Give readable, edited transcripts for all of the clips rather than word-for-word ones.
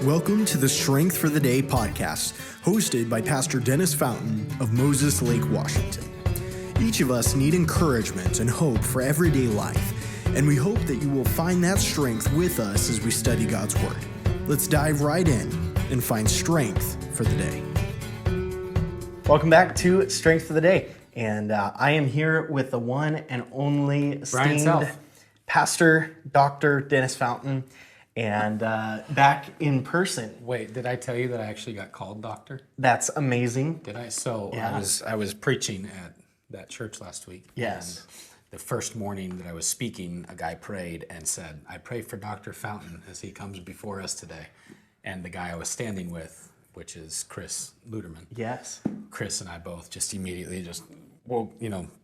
Welcome to the Strength for the Day podcast, hosted by Pastor Dennis Fountain of Moses Lake, Washington. Each of us need encouragement and hope for everyday life, and we hope that you will find that strength with us as we study God's Word. Let's dive right in and find strength for the day. Welcome back to Strength for the Day, and I am here with the one and only esteemed Pastor Dr. Dennis Fountain. And back in person. Wait, did I tell you that I actually got called doctor? That's amazing. Did I? So Yeah. I was preaching at that church last week. Yes. And the first morning that I was speaking, a guy prayed and said, "I pray for Dr. Fountain as he comes before us today." And the guy I was standing with, which is Chris Luderman. Yes. Chris and I both just immediately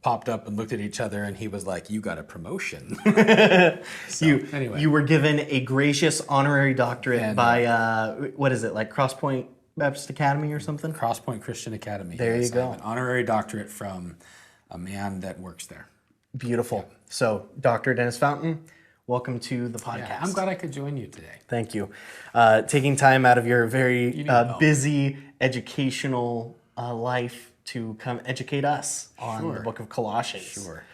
popped up and looked at each other, and he was like, "You got a promotion." Anyway, you were given a gracious honorary doctorate by what is it, like Cross Point Baptist Academy or something? Cross Point Christian Academy. There yes, you go. I have an honorary doctorate from a man that works there. Beautiful. Yeah. So, Dr. Dennis Fountain, welcome to the podcast. Yeah, I'm glad I could join you today. Thank you. Taking time out of your very busy educational life to come educate us on the book of Colossians. Sure.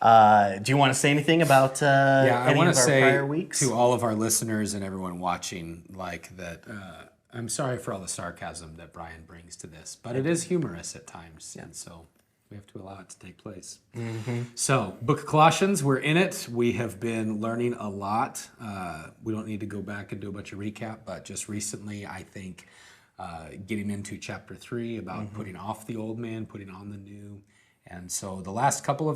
Do you want to say anything about any of our prior weeks? To all of our listeners and everyone watching, I'm sorry for all the sarcasm that Brian brings to this, but it is humorous at times, and so we have to allow it to take place. Mm-hmm. So, book of Colossians, we're in it. We have been learning a lot. We don't need to go back and do a bunch of recap, but just recently, I think, getting into chapter 3 about putting off the old man, putting on the new. And so the last couple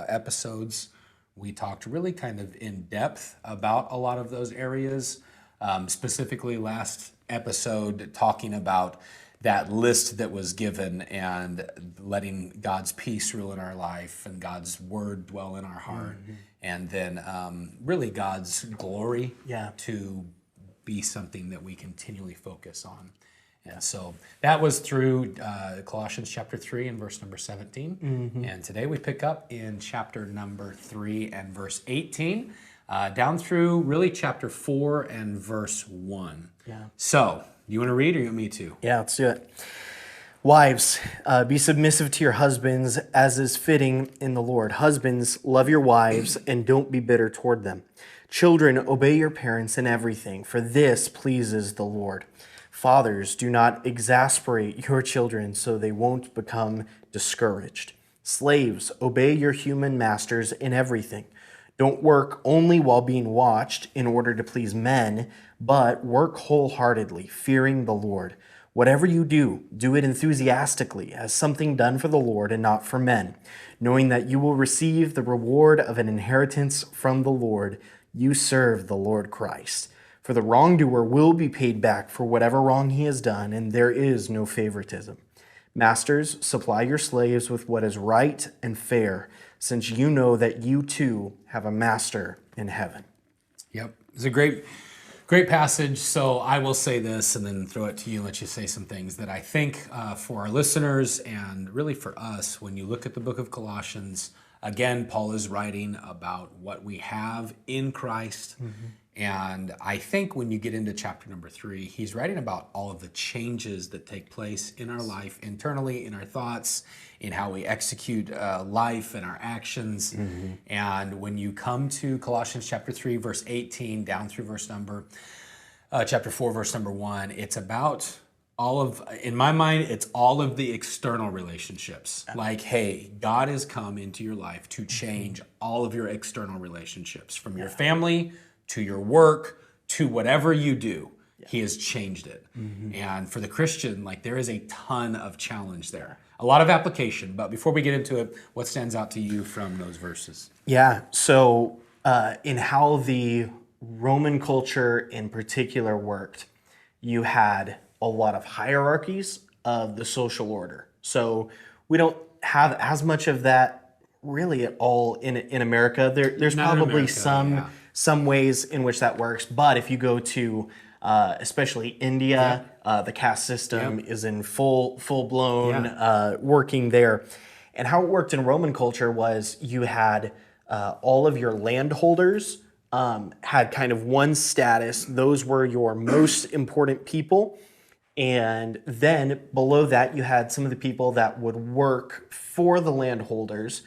episodes, we talked really kind of in depth about a lot of those areas. Specifically last episode talking about that list that was given and letting God's peace rule in our life and God's word dwell in our heart. Mm-hmm. And then really God's glory to be something that we continually focus on. And so that was through Colossians chapter 3 and verse number 17. Mm-hmm. And today we pick up in chapter number 3 and verse 18, down through really chapter 4 and verse 1. Yeah. So, you want to read or you want me to? Yeah, let's do it. Wives, be submissive to your husbands as is fitting in the Lord. Husbands, love your wives and don't be bitter toward them. Children, obey your parents in everything, for this pleases the Lord. Fathers, do not exasperate your children so they won't become discouraged. Slaves, obey your human masters in everything. Don't work only while being watched in order to please men, but work wholeheartedly, fearing the Lord. Whatever you do, do it enthusiastically, as something done for the Lord and not for men, knowing that you will receive the reward of an inheritance from the Lord. You serve the Lord Christ. For the wrongdoer will be paid back for whatever wrong he has done, and there is no favoritism. Masters, supply your slaves with what is right and fair, since you know that you too have a master in heaven. Yep, it's a great passage. So I will say this and then throw it to you and let you say some things that I think for our listeners and really for us, when you look at the book of Colossians, again, Paul is writing about what we have in Christ. Mm-hmm. And I think when you get into chapter number 3, he's writing about all of the changes that take place in our life, internally, in our thoughts, in how we execute life and our actions. Mm-hmm. And when you come to Colossians chapter 3, verse 18, down through chapter 4, verse number 1, it's about in my mind, it's all of the external relationships. Like, hey, God has come into your life to change all of your external relationships, from your family to your work to whatever you do. He has changed it. Mm-hmm. And for the Christian, there is a ton of challenge there. A lot of application. But before we get into it, what stands out to you from those verses? Yeah, so in how the Roman culture in particular worked, you had a lot of hierarchies of the social order. So we don't have as much of that really at all in America. There's Not probably in America, some ways in which that works, but if you go to especially India, the caste system is in full-blown working there. And how it worked in Roman culture was you had all of your landholders had kind of one status. Those were your most important people. And then below that, you had some of the people that would work for the landholders.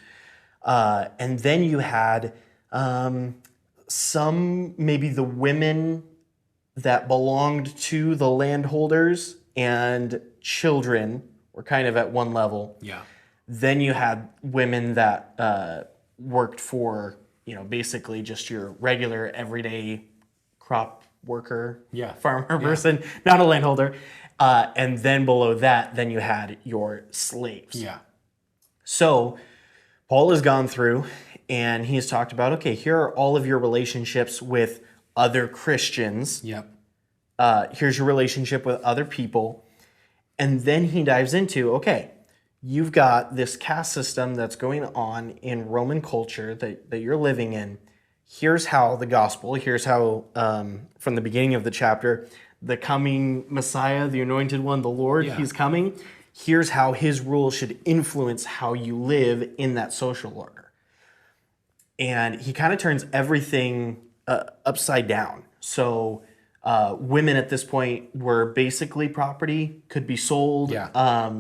And then you had some, maybe the women that belonged to the landholders, and children were kind of at one level. Yeah. Then you had women that worked for, basically just your regular everyday crop worker, Yeah. farmer person, not a landholder. And then below that, then you had your slaves. Yeah. So Paul has gone through and he's talked about, okay, here are all of your relationships with other Christians. Yep. Here's your relationship with other people. And then he dives into, okay, you've got this caste system that's going on in Roman culture that you're living in. Here's how the gospel, here's how, from the beginning of the chapter, the coming Messiah, the anointed one, the Lord, he's coming. Here's how his rule should influence how you live in that social order. And he kind of turns everything upside down. So women at this point were basically property, could be sold. Yeah.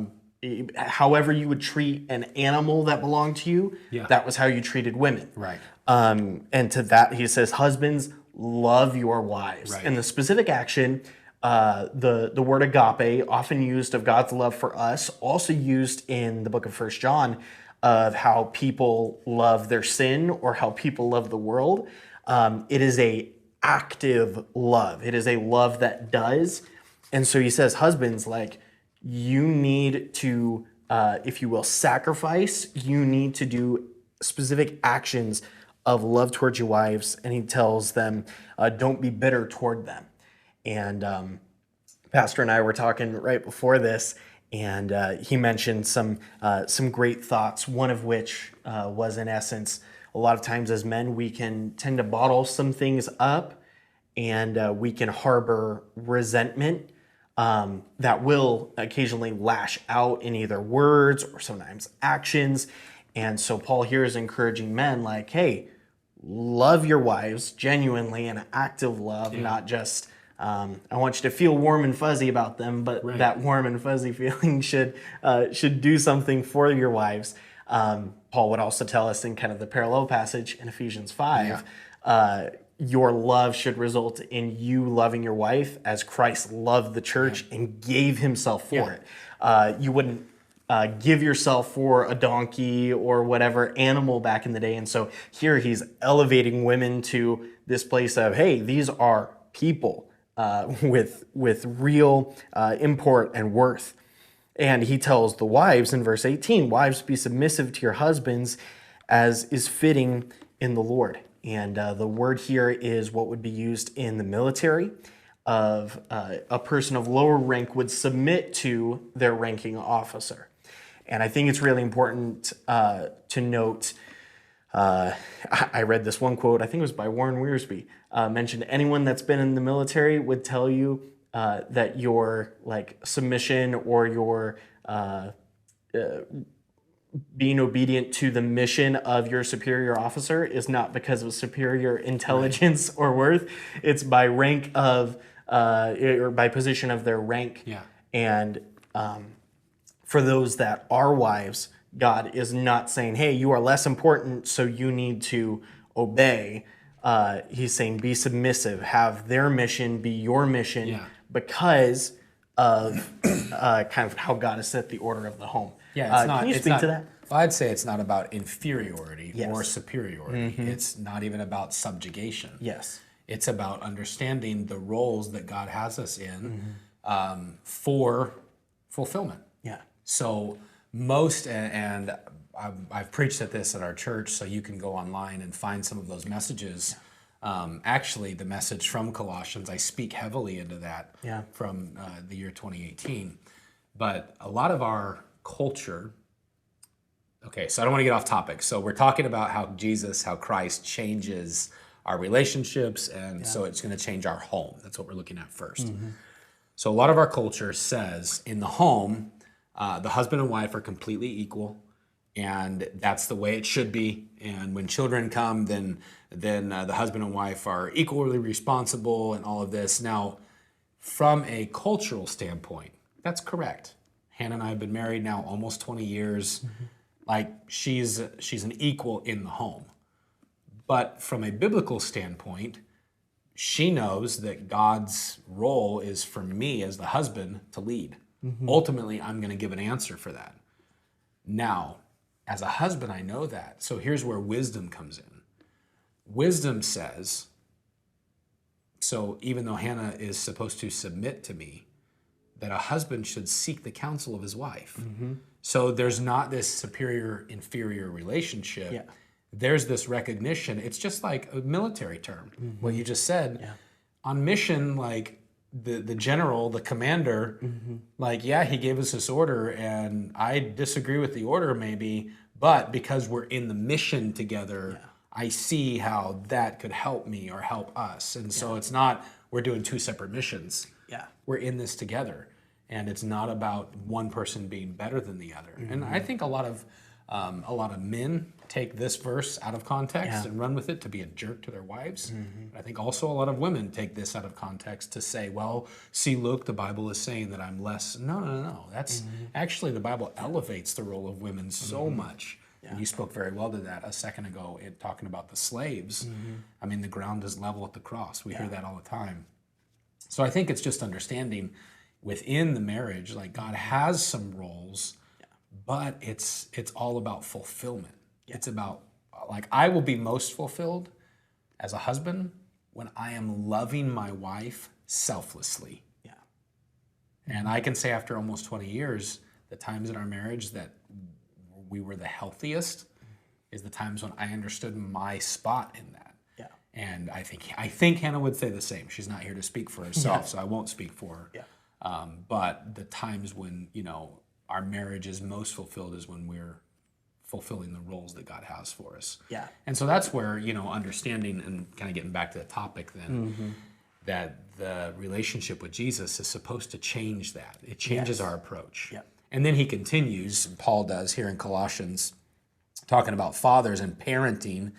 However you would treat an animal that belonged to you, that was how you treated women. Right. And to that, he says, husbands, love your wives. Right. And the specific action, the word agape, often used of God's love for us, also used in the book of 1 John, of how people love their sin or how people love the world. It is a active love. It is a love that does. And so he says, husbands, like, you need to, if you will, sacrifice. You need to do specific actions of love towards your wives. And he tells them, don't be bitter toward them. And Pastor and I were talking right before this, and he mentioned some great thoughts, one of which was, in essence, a lot of times as men, we can tend to bottle some things up, and we can harbor resentment that will occasionally lash out in either words or sometimes actions. And so Paul here is encouraging men like, hey, love your wives genuinely, an active love, not just, I want you to feel warm and fuzzy about them, but that warm and fuzzy feeling should do something for your wives. Paul would also tell us in kind of the parallel passage in Ephesians 5, your love should result in you loving your wife as Christ loved the church and gave himself for it. You wouldn't give yourself for a donkey or whatever animal back in the day. And so here he's elevating women to this place of, hey, these are people with real import and worth. And he tells the wives in verse 18, wives, be submissive to your husbands as is fitting in the Lord. And the word here is what would be used in the military of a person of lower rank would submit to their ranking officer. And I think it's really important to note, I read this one quote, I think it was by Warren Wiersbe, mentioned anyone that's been in the military would tell you that your submission or your being obedient to the mission of your superior officer is not because of superior intelligence or worth. It's by rank of, or by position of their rank. Yeah. And for those that are wives, God is not saying, hey, you are less important, so you need to obey. He's saying, be submissive, have their mission be your mission because of kind of how God has set the order of the home. Yeah, it's not. Can you speak to that? Well, I'd say it's not about inferiority or superiority. Mm-hmm. It's not even about subjugation. Yes. It's about understanding the roles that God has us in for fulfillment. Yeah. So most, and I've preached at this at our church, so you can go online and find some of those messages. Actually, the message from Colossians, I speak heavily into that from the year 2018. But a lot of our culture, okay, so I don't want to get off topic. So we're talking about how Jesus, how Christ changes our relationships, and so it's going to change our home. That's what we're looking at first. Mm-hmm. So a lot of our culture says in the home, the husband and wife are completely equal, and that's the way it should be. And when children come, then the husband and wife are equally responsible and all of this. Now, from a cultural standpoint, that's correct. Hannah and I have been married now almost 20 years. Like she's an equal in the home. But from a biblical standpoint, she knows that God's role is for me as the husband to lead. Ultimately, I'm going to give an answer for that. Now, as a husband, I know that. So here's where wisdom comes in. Wisdom says, so even though Hannah is supposed to submit to me, that a husband should seek the counsel of his wife. So there's not this superior-inferior relationship. Yeah. There's this recognition. It's just like a military term, what you just said. Yeah. On mission, like the general, the commander, like, yeah, he gave us this order, and I disagree with the order maybe, but because we're in the mission together, I see how that could help me or help us. And so it's not, we're doing two separate missions. Yeah. We're in this together. And it's not about one person being better than the other. And I think a lot of men take this verse out of context and run with it to be a jerk to their wives. But I think also a lot of women take this out of context to say, well, see, look, the Bible is saying that I'm less. No. That's actually, the Bible elevates the role of women so much. And you spoke very well to that a second ago in talking about the slaves. I mean, the ground is level at the cross. We hear that all the time. So I think it's just understanding within the marriage, like God has some roles, but it's all about fulfillment. It's about, like, I will be most fulfilled as a husband when I am loving my wife selflessly. Yeah. And I can say after almost 20 years, the times in our marriage that we were the healthiest is the times when I understood my spot in that. Yeah. And I think Hannah would say the same. She's not here to speak for herself, so I won't speak for her. Yeah. But the times when, our marriage is most fulfilled is when we're fulfilling the roles that God has for us. Yeah. And so that's where, understanding and kind of getting back to the topic then, that the relationship with Jesus is supposed to change that. It changes our approach. Yeah. And then he continues, Paul does here in Colossians, talking about fathers and parenting.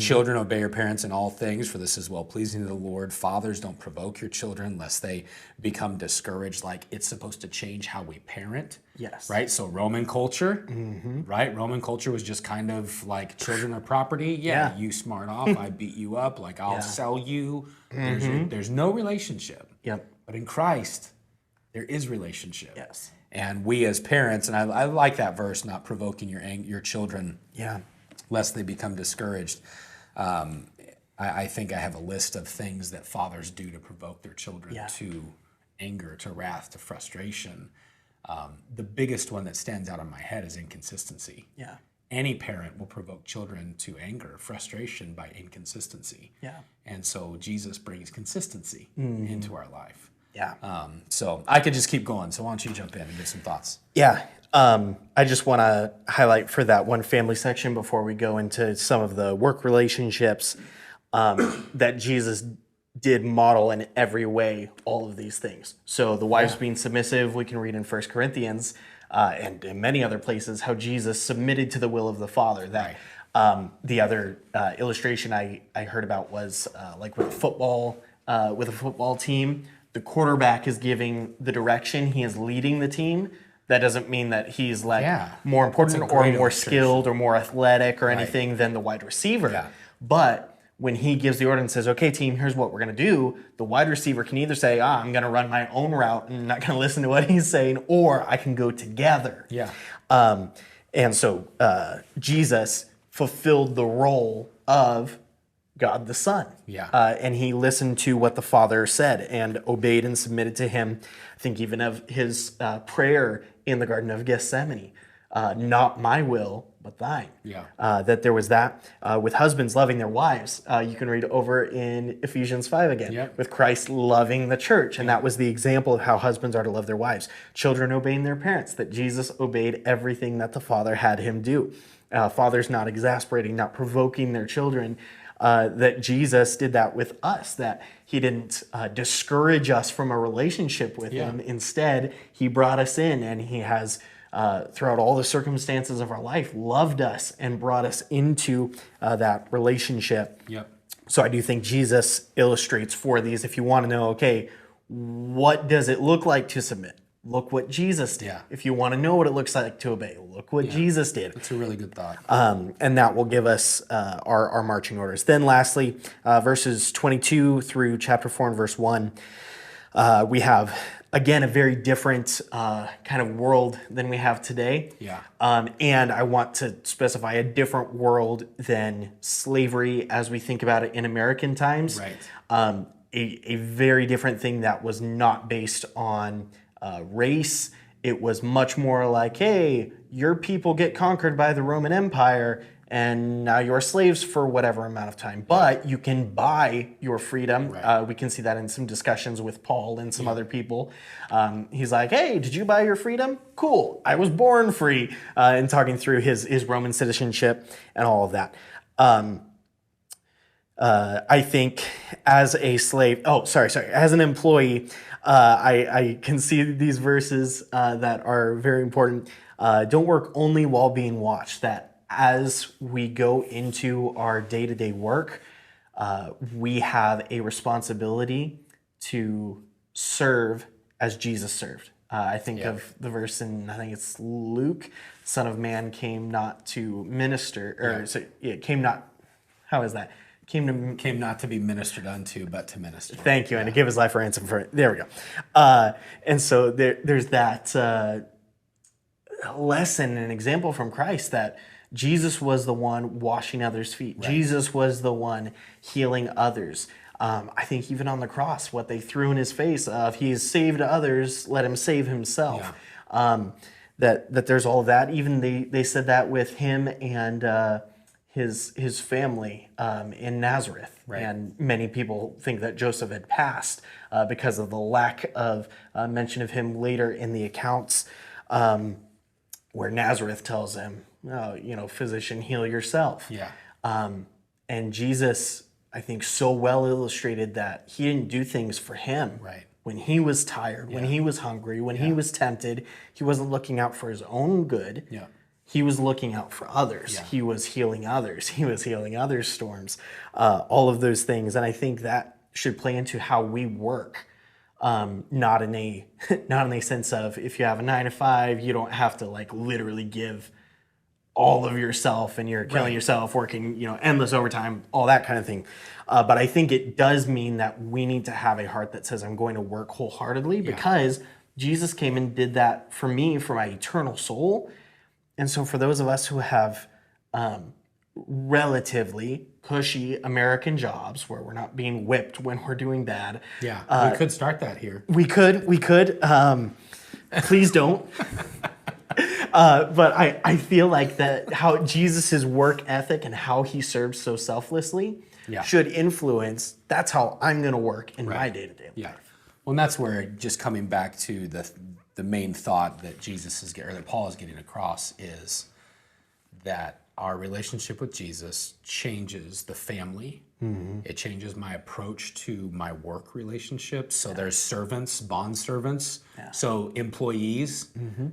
Children, obey your parents in all things, for this is well-pleasing to the Lord. Fathers, don't provoke your children lest they become discouraged. Like, it's supposed to change how we parent. Yes. Right? So Roman culture, right? Roman culture was just kind of like, children are property. Yeah. You smart off, I beat you up. Like, I'll sell you. There's no relationship. Yep. But in Christ, there is relationship. Yes. And we as parents, and I like that verse, not provoking your children, lest they become discouraged. I think I have a list of things that fathers do to provoke their children to anger, to wrath, to frustration. The biggest one that stands out in my head is inconsistency. Yeah. Any parent will provoke children to anger, frustration by inconsistency. Yeah. And so Jesus brings consistency into our life. Yeah. So I could just keep going. So why don't you jump in and give some thoughts? Yeah. I just want to highlight for that one family section before we go into some of the work relationships that Jesus did model in every way all of these things. So the wives being submissive, we can read in 1 Corinthians and in many other places how Jesus submitted to the will of the Father. That the other illustration I heard about was like with a football team. The quarterback is giving the direction. He is leading the team. That doesn't mean that he's more important or more skilled or more athletic or anything than the wide receiver. Yeah. But when he gives the order and says, okay, team, here's what we're going to do, the wide receiver can either say, I'm going to run my own route and not going to listen to what he's saying, or I can go together. Yeah. And so Jesus fulfilled the role of God the Son. Yeah. And he listened to what the Father said and obeyed and submitted to him. I think even of his prayer in the Garden of Gethsemane, not my will, but thine. Yeah. That there was that. With husbands loving their wives, you can read over in Ephesians 5 again, with Christ loving the church. And that was the example of how husbands are to love their wives. Children obeying their parents, that Jesus obeyed everything that the Father had him do. Fathers not exasperating, not provoking their children. That Jesus did that with us, that he didn't discourage us from a relationship with him. Instead, he brought us in, and he has throughout all the circumstances of our life, loved us and brought us into that relationship. Yep. So I do think Jesus illustrates for these. If you want to know, okay, what does it look like to submit? Look what Jesus did. Yeah. If you want to know what it looks like to obey, look what Jesus did. That's a really good thought. And that will give us our marching orders. Then lastly, verses 22 through chapter 4 and verse 1, we have, again, a very different kind of world than we have today. Yeah. And I want to specify a different world than slavery as we think about it in American times. Right. A very different thing that was not based on race. It was much more like, hey, your people get conquered by the Roman Empire and now you're slaves for whatever amount of time. But you can buy your freedom. Right. We can see that in some discussions with Paul and some other people. He's like, hey, did you buy your freedom? Cool. I was born free. And talking through his Roman citizenship and all of that. I think as a slave, as an employee, I can see these verses that are very important. Don't work only while being watched. That as we go into our day-to-day work, we have a responsibility to serve as Jesus served. I think of the verse in, I think it's Luke, Son of Man came not to minister, came not, how is that? Came not to be ministered unto, but to minister. Thank you, and to give his life a ransom for it. There we go. And so there's that lesson and example from Christ that Jesus was the one washing others' feet. Right. Jesus was the one healing others. I think even on the cross, what they threw in his face of, he has saved others, let him save himself. Yeah. That there's all of that. Even they said that with him and his family in Nazareth. Right. And many people think that Joseph had passed because of the lack of mention of him later in the accounts where Nazareth tells him, oh, physician, heal yourself. Yeah. And Jesus, I think, so well illustrated that he didn't do things for him. Right. When he was tired, when he was hungry, when he was tempted, he wasn't looking out for his own good. Yeah. He was looking out for others. Yeah. He was healing others. He was healing others' storms. All of those things. And I think that should play into how we work. Not in a sense of if you have a 9-to-5, you don't have to literally give all of yourself and you're killing yourself, working endless overtime, all that kind of thing. But I think it does mean that we need to have a heart that says, I'm going to work wholeheartedly because Jesus came and did that for me, for my eternal soul. And so for those of us who have relatively cushy American jobs where we're not being whipped when we're doing bad. Yeah, we could start that here. We could. Please don't. But I feel like that how Jesus' work ethic and how he served so selflessly should influence, that's how I'm going to work in my day-to-day life. Yeah. Well, and that's where, just coming back to the main thought that that Paul is getting across is that our relationship with Jesus changes the family. Mm-hmm. It changes my approach to my work relationships. So there's servants, bond servants. Yeah. So employees,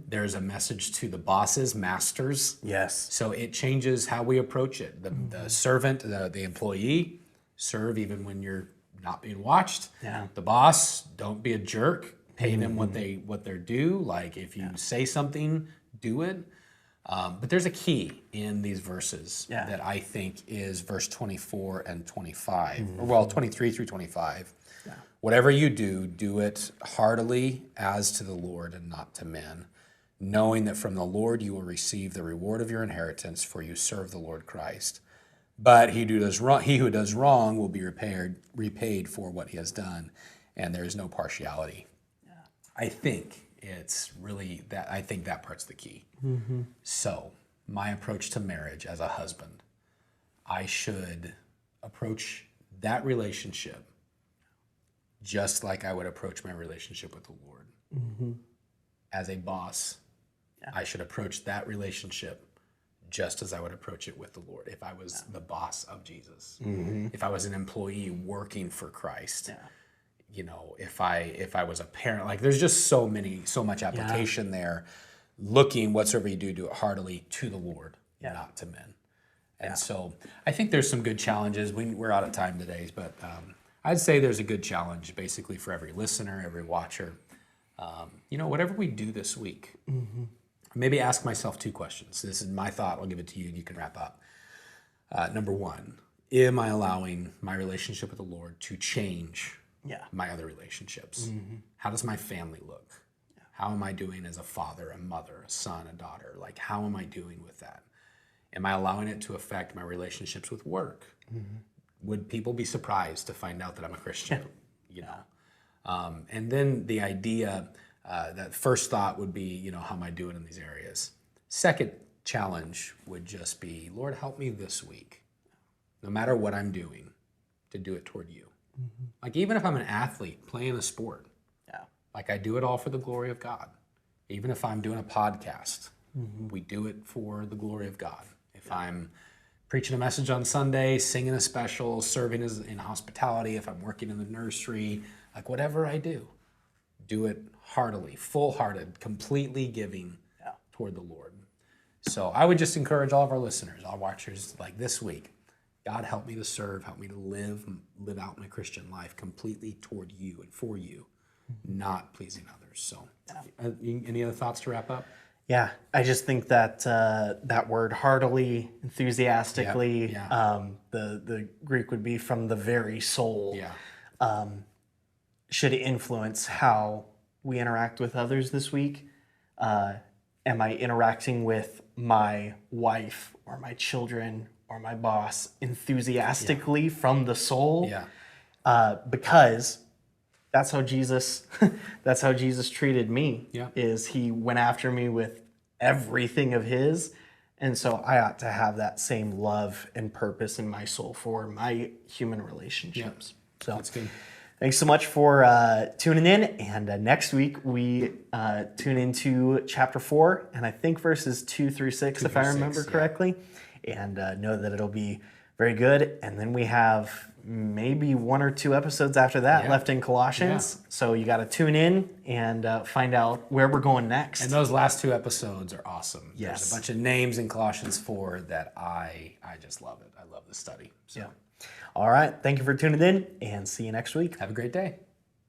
there's a message to the bosses, masters. Yes. So it changes how we approach it. The servant, the employee, serve even when you're not being watched. Yeah. The boss, don't be a jerk. Pay them what they're due. Like if you say something, do it. But there's a key in these verses that I think is verse 24 and 25, or well, 23 through 25. Yeah. Whatever you do, do it heartily as to the Lord and not to men, knowing that from the Lord you will receive the reward of your inheritance, for you serve the Lord Christ. But he who does wrong will be repaid for what he has done, and there is no partiality. Yeah. I think it's really that. I think that part's the key. Mm-hmm. So my approach to marriage as a husband, I should approach that relationship just like I would approach my relationship with the Lord. Mm-hmm. As a boss, I should approach that relationship just as I would approach it with the Lord if I was the boss of Jesus. Mm-hmm. If I was an employee working for Christ. If I was a parent, there's just so much application there looking whatsoever you do it heartily to the Lord, Yeah. not to men. And so I think there's some good challenges. We're out of time today, but I'd say there's a good challenge basically for every listener, every watcher. Whatever we do this week, maybe ask myself 2 questions. This is my thought. I'll give it to you and you can wrap up. Number 1, am I allowing my relationship with the Lord to change my other relationships? How does my family look? How am I doing as a father, a mother, a son, a daughter? Like, how am I doing with that? Am I allowing it to affect my relationships with work? Would people be surprised to find out that I'm a Christian? And then the idea, that first thought would be, how am I doing in these areas? Second challenge would just be, Lord, help me this week, no matter what I'm doing, to do it toward you. Like, even if I'm an athlete playing a sport, like, I do it all for the glory of God. Even if I'm doing a podcast, we do it for the glory of God. If I'm preaching a message on Sunday, singing a special, serving in hospitality, if I'm working in the nursery, like, whatever I do it heartily, full-hearted, completely giving toward the Lord. So I would just encourage all of our listeners, all watchers, like, this week, God, help me to serve, help me to live out my Christian life completely toward you and for you, not pleasing others. So any other thoughts to wrap up? Yeah, I just think that that word heartily, enthusiastically, the Greek would be from the very soul, should influence how we interact with others this week. Am I interacting with my wife or my children or my boss enthusiastically from the soul? Because that's how Jesus treated me. Is he went after me with everything of his, and so I ought to have that same love and purpose in my soul for my human relationships. So that's good. Thanks so much for tuning in, and next week we tune into chapter 4, and I think verses 2 through 6, if I remember correctly, and know that it'll be very good. And then we have maybe 1 or 2 episodes after that left in Colossians, so you got to tune in and find out where we're going next. And those last 2 episodes are awesome. Yes. There's a bunch of names in Colossians 4 that I just love it. I love the study. So. All right. Thank you for tuning in, and see you next week. Have a great day.